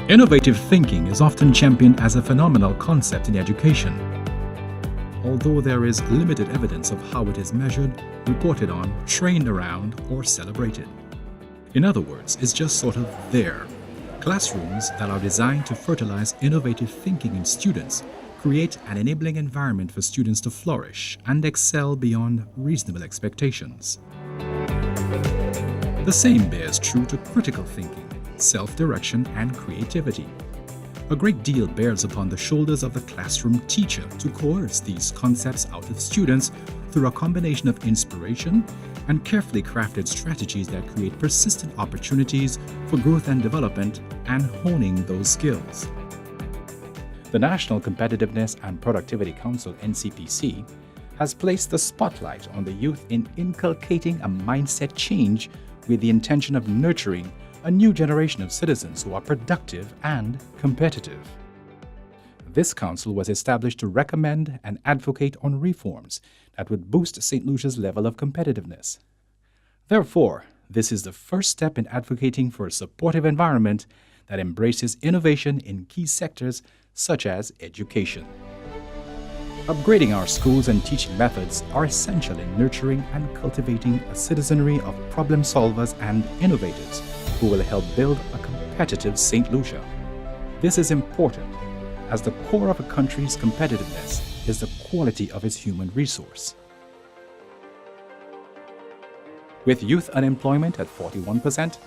Innovative thinking is often championed as a phenomenal concept in education, although there is limited evidence of how it is measured, reported on, trained around, or celebrated. In other words, it's just sort of there. Classrooms that are designed to fertilize innovative thinking in students create an enabling environment for students to flourish and excel beyond reasonable expectations. The same bears true to critical thinking, self-direction, and creativity. A great deal bears upon the shoulders of the classroom teacher to coerce these concepts out of students through a combination of inspiration and carefully crafted strategies that create persistent opportunities for growth and development and honing those skills. The National Competitiveness and Productivity Council, NCPC, has placed the spotlight on the youth in inculcating a mindset change with the intention of nurturing a new generation of citizens who are productive and competitive. This council was established to recommend and advocate on reforms that would boost St. Lucia's level of competitiveness. Therefore, this is the first step in advocating for a supportive environment that embraces innovation in key sectors such as education. Upgrading our schools and teaching methods are essential in nurturing and cultivating a citizenry of problem solvers and innovators who will help build a competitive St. Lucia. This is important, as the core of a country's competitiveness is the quality of its human resource. With youth unemployment at 41%,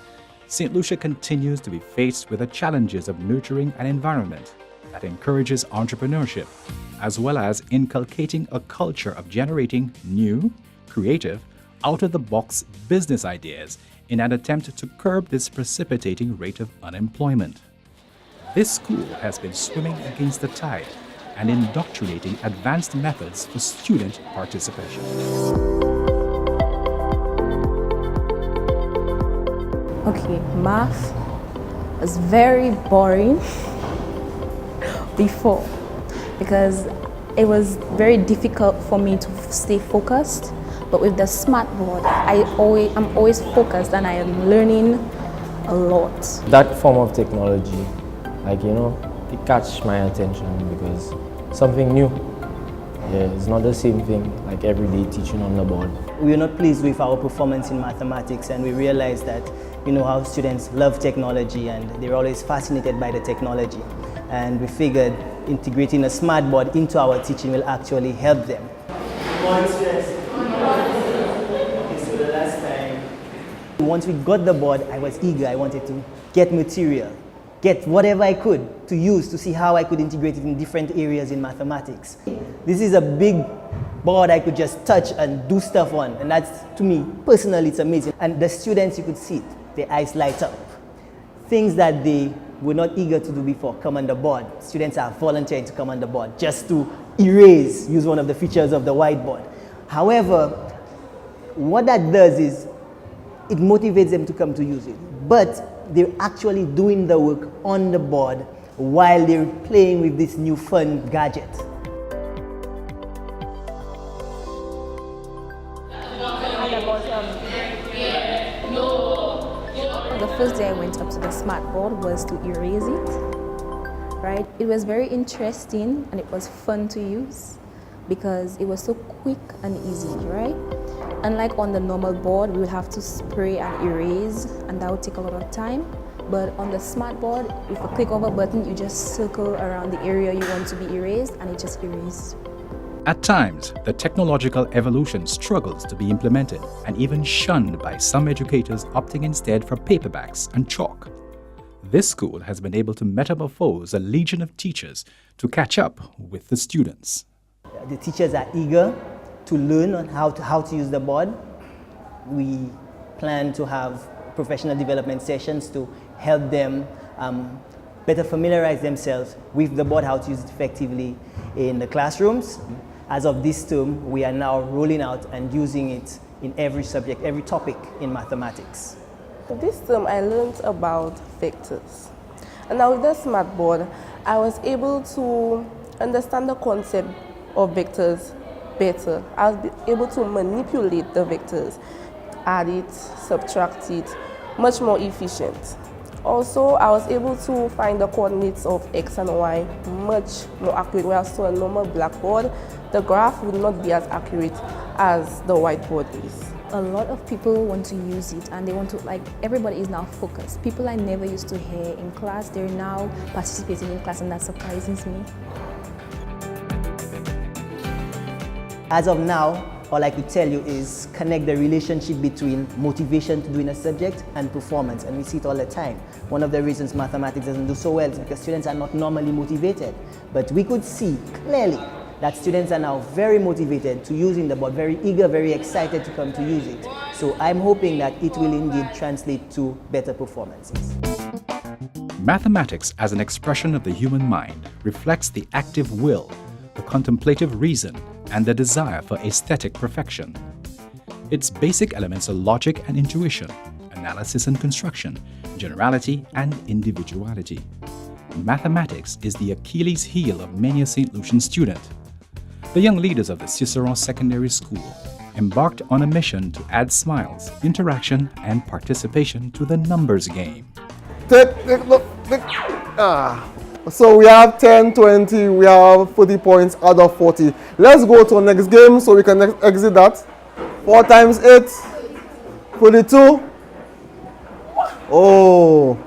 St. Lucia continues to be faced with the challenges of nurturing an environment that encourages entrepreneurship, as well as inculcating a culture of generating new, creative, out-of-the-box business ideas in an attempt to curb this precipitating rate of unemployment. This school has been swimming against the tide and indoctrinating advanced methods for student participation. Okay, math was very boring before because it was very difficult for me to stay focused. But with the smart board, I'm always focused and I am learning a lot. That form of technology, it catches my attention because something new. Yeah, it's not the same thing like everyday teaching on the board. We are not pleased with our performance in mathematics, and we realized that how students love technology and they're always fascinated by the technology. And we figured integrating a smart board into our teaching will actually help them. So the last time, once we got the board, I was eager. I wanted to get material, get whatever I could to use to see how I could integrate it in different areas in mathematics. This is a big board I could just touch and do stuff on, and that's, to me, personally, it's amazing. And the students, you could see it, their eyes light up. Things that they were not eager to do before come on the board. Students are volunteering to come on the board just to erase, use one of the features of the whiteboard. However, what that does is it motivates them to come to use it, but they're actually doing the work on the board while they're playing with this new fun gadget. The first day I went up to the smart board was to erase it, right? It was very interesting and it was fun to use because it was so quick and easy, right? Unlike on the normal board, we would have to spray and erase, and that would take a lot of time. But on the smart board, with a click of a button, you just circle around the area you want to be erased, and it just erases. At times, the technological evolution struggles to be implemented and even shunned by some educators opting instead for paperbacks and chalk. This school has been able to metamorphose a legion of teachers to catch up with the students. The teachers are eager to learn on how to use the board. We plan to have professional development sessions to help them better familiarize themselves with the board, how to use it effectively in the classrooms. As of this term, we are now rolling out and using it in every subject, every topic in mathematics. This term I learned about vectors. And now with the smart board, I was able to understand the concept of vectors better. I was able to manipulate the vectors, add it, subtract it, much more efficient. Also, I was able to find the coordinates of X and Y much more accurate. Whereas to a normal blackboard, the graph would not be as accurate as the whiteboard is. A lot of people want to use it and they want to, like, everybody is now focused. People I never used to hear in class, they're now participating in class, and that surprises me. As of now, all I could tell you is connect the relationship between motivation to doing a subject and performance, and we see it all the time. One of the reasons mathematics doesn't do so well is because students are not normally motivated. But we could see clearly that students are now very motivated to using the board, very eager, very excited to come to use it. So I'm hoping that it will indeed translate to better performances. Mathematics as an expression of the human mind reflects the active will, the contemplative reason, and the desire for aesthetic perfection. Its basic elements are logic and intuition, analysis and construction, generality and individuality. Mathematics is the Achilles heel of many a Saint Lucian student. The young leaders of the Cicero Secondary School embarked on a mission to add smiles, interaction, and participation to the numbers game. So we have 10, 20, we have 40 points out of 40. Let's go to the next game so we can exit that. 4 times 8, 42. Oh,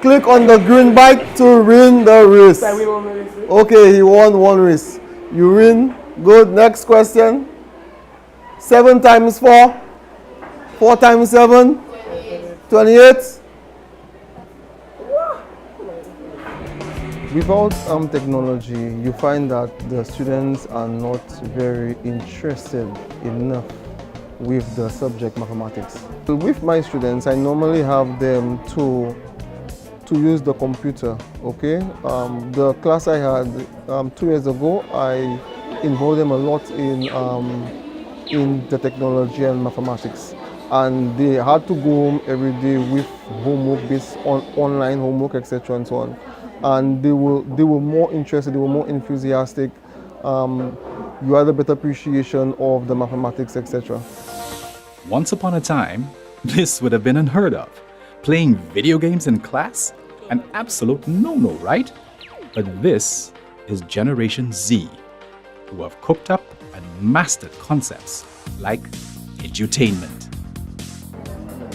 click on the green bike to win the race. Okay, he won 1 race. You win. Good. Next question. 7 times 4, 4 times 7, 28. Without technology, you find that the students are not very interested enough with the subject mathematics. With my students, I normally have them to use the computer, okay? The class I had 2 years ago, I involved them a lot in the technology and mathematics. And they had to go home every day with homework based on online homework, etc. and so on. And they were more interested, they were more enthusiastic. You had a better appreciation of the mathematics, etc. Once upon a time, this would have been unheard of. Playing video games in class? An absolute no-no, right? But this is Generation Z, who have cooked up and mastered concepts like edutainment.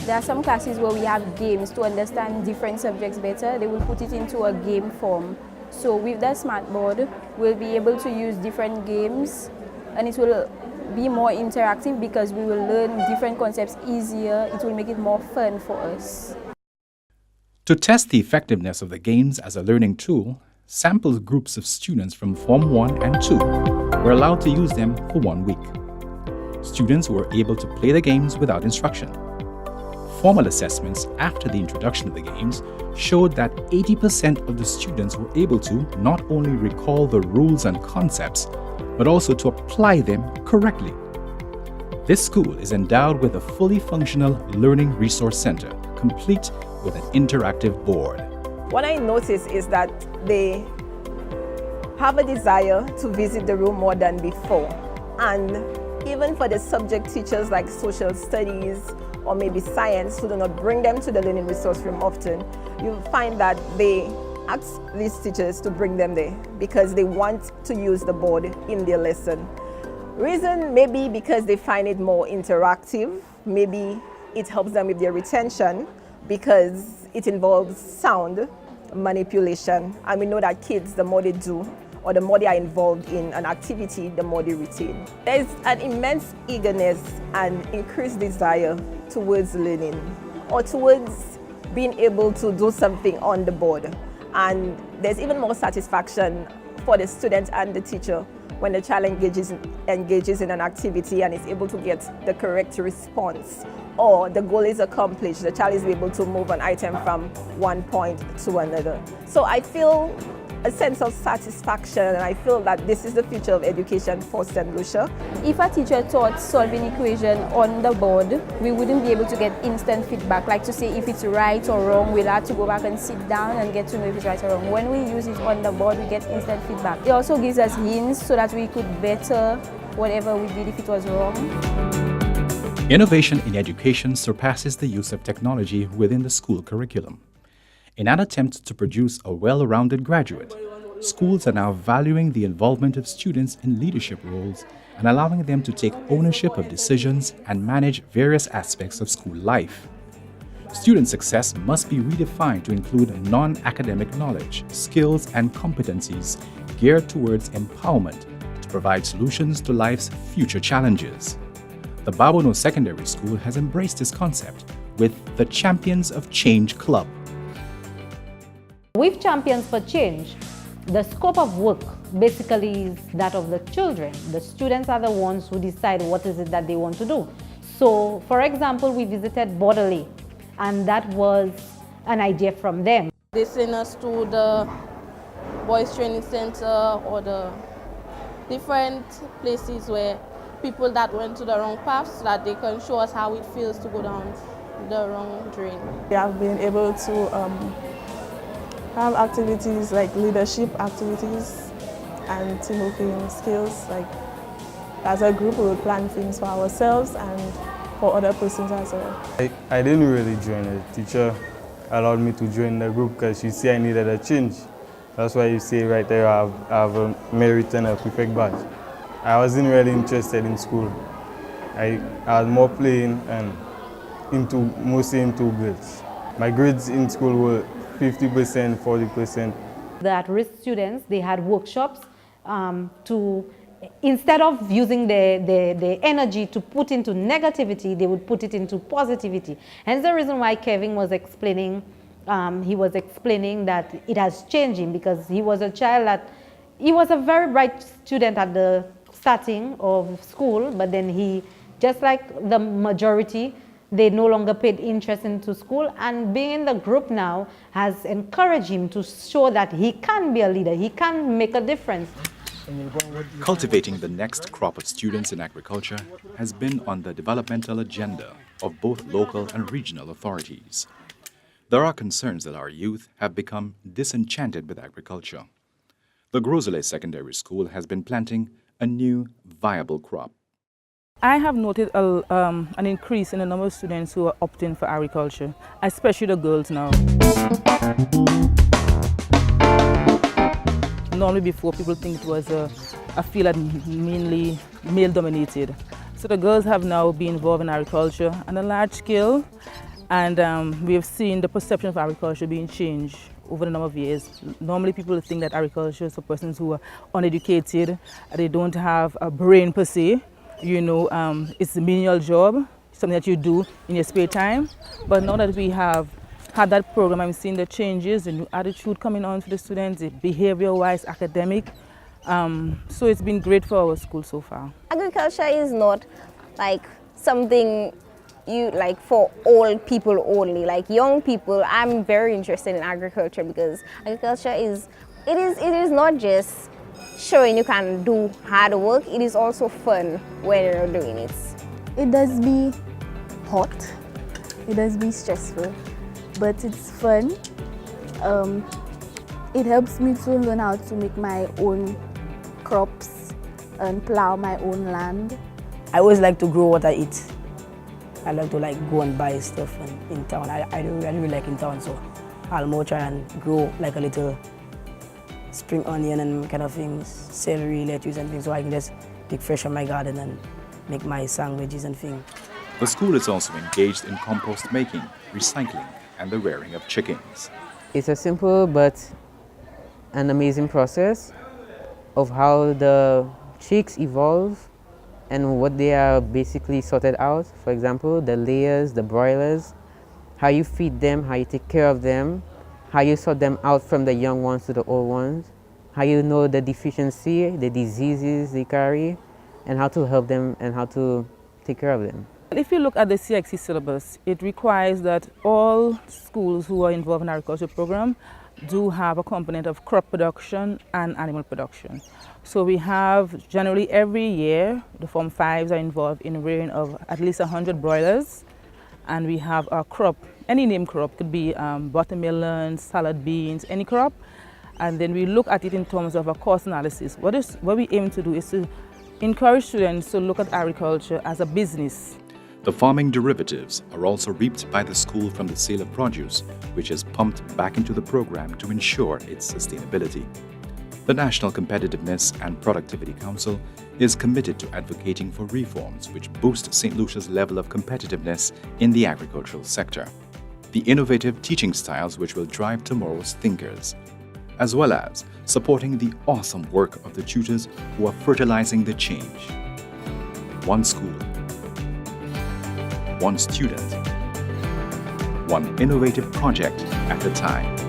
There are some classes where we have games to understand different subjects better. They will put it into a game form. So with the smart board, we'll be able to use different games, and it will be more interactive because we will learn different concepts easier. It will make it more fun for us. To test the effectiveness of the games as a learning tool, sample groups of students from Form 1 and 2 were allowed to use them for 1 week. Students were able to play the games without instruction. Formal assessments after the introduction of the games showed that 80% of the students were able to not only recall the rules and concepts, but also to apply them correctly. This school is endowed with a fully functional learning resource center, complete with an interactive board. What I notice is that they have a desire to visit the room more than before. And even for the subject teachers like social studies or maybe science who do not bring them to the learning resource room often, you'll find that they ask these teachers to bring them there because they want to use the board in their lesson. Reason maybe because they find it more interactive, maybe it helps them with their retention because it involves sound manipulation, and we know that kids, the more they do or the more they are involved in an activity, the more they retain. There's an immense eagerness and increased desire towards learning or towards being able to do something on the board. And there's even more satisfaction for the student and the teacher when the child engages in an activity and is able to get the correct response, or the goal is accomplished, the child is able to move an item from one point to another. So I feel a sense of satisfaction, and I feel that this is the future of education for Saint Lucia. If a teacher taught solving equation on the board, we wouldn't be able to get instant feedback, like to say if it's right or wrong. We'll have to go back and sit down and get to know if it's right or wrong. When we use it on the board, we get instant feedback. It also gives us hints so that we could better whatever we did if it was wrong. Innovation in education surpasses the use of technology within the school curriculum. In an attempt to produce a well-rounded graduate, schools are now valuing the involvement of students in leadership roles and allowing them to take ownership of decisions and manage various aspects of school life. Student success must be redefined to include non-academic knowledge, skills, and competencies geared towards empowerment to provide solutions to life's future challenges. The Babono Secondary School has embraced this concept with the Champions of Change Club. With Champions for Change, the scope of work basically is that of the children. The students are the ones who decide what is it that they want to do. So, for example, we visited Borderley, and that was an idea from them. They send us to the Boys Training Center or the different places where people that went to the wrong path, so that they can show us how it feels to go down the wrong drain. We have been able to have activities like leadership activities and teamworking skills. Like as a group, we will plan things for ourselves and for other persons as well. I didn't really join. The teacher allowed me to join the group because she said I needed a change. That's why you see right there I have a merit and a prefect badge. I wasn't really interested in school. I was more playing and mostly into girls. My grades in school were 50%, 40%. The at-risk students, they had workshops to, instead of using the energy to put into negativity, they would put it into positivity. Hence the reason why Kevin was explaining, that it has changed him, because he was a child that, he was a very bright student at the starting of school, but then he, just like the majority, they no longer paid interest into school, and being in the group now has encouraged him to show that he can be a leader, he can make a difference. Cultivating the next crop of students in agriculture has been on the developmental agenda of both local and regional authorities. There are concerns that our youth have become disenchanted with agriculture. The Grosley Secondary School has been planting a new viable crop. I have noted an increase in the number of students who are opting for agriculture, especially the girls now. Normally before, people think it was a field that mainly male-dominated. So the girls have now been involved in agriculture on a large scale, and we have seen the perception of agriculture being changed over the number of years. Normally people think that agriculture is for persons who are uneducated, they don't have a brain per se. You know, it's a menial job, something that you do in your spare time. But now that we have had that program, I'm seeing the changes, the new attitude coming on to the students, behavior-wise, academic. So it's been great for our school so far. Agriculture is not like something for old people only, like young people. I'm very interested in agriculture because agriculture is not just showing you can do hard work, it is also fun when you're doing it. It does be hot, it does be stressful, but it's fun. It helps me to learn how to make my own crops and plow my own land. I always like to grow what I eat. I like to go and buy stuff in town. I don't really like in town, so I'll more try and grow like a little spring onion and kind of things, celery, lettuce and things, so I can just pick fresh from my garden and make my sandwiches and things. The school is also engaged in compost making, recycling, and the rearing of chickens. It's a simple but an amazing process of how the chicks evolve and what they are basically sorted out. For example, the layers, the broilers, how you feed them, how you take care of them, how you sort them out from the young ones to the old ones, how you know the deficiency, the diseases they carry, and how to help them and how to take care of them. If you look at the CXC syllabus, it requires that all schools who are involved in the agriculture program do have a component of crop production and animal production. So we have generally every year, the Form 5s are involved in rearing of at least 100 broilers. And we have our crop, any named crop, could be watermelon, salad beans, any crop. And then we look at it in terms of a cost analysis. What we aim to do is to encourage students to look at agriculture as a business. The farming derivatives are also reaped by the school from the sale of produce, which is pumped back into the program to ensure its sustainability. The National Competitiveness and Productivity Council is committed to advocating for reforms which boost St. Lucia's level of competitiveness in the agricultural sector, the innovative teaching styles which will drive tomorrow's thinkers, as well as supporting the awesome work of the tutors who are fertilizing the change. One school, one student, one innovative project at a time.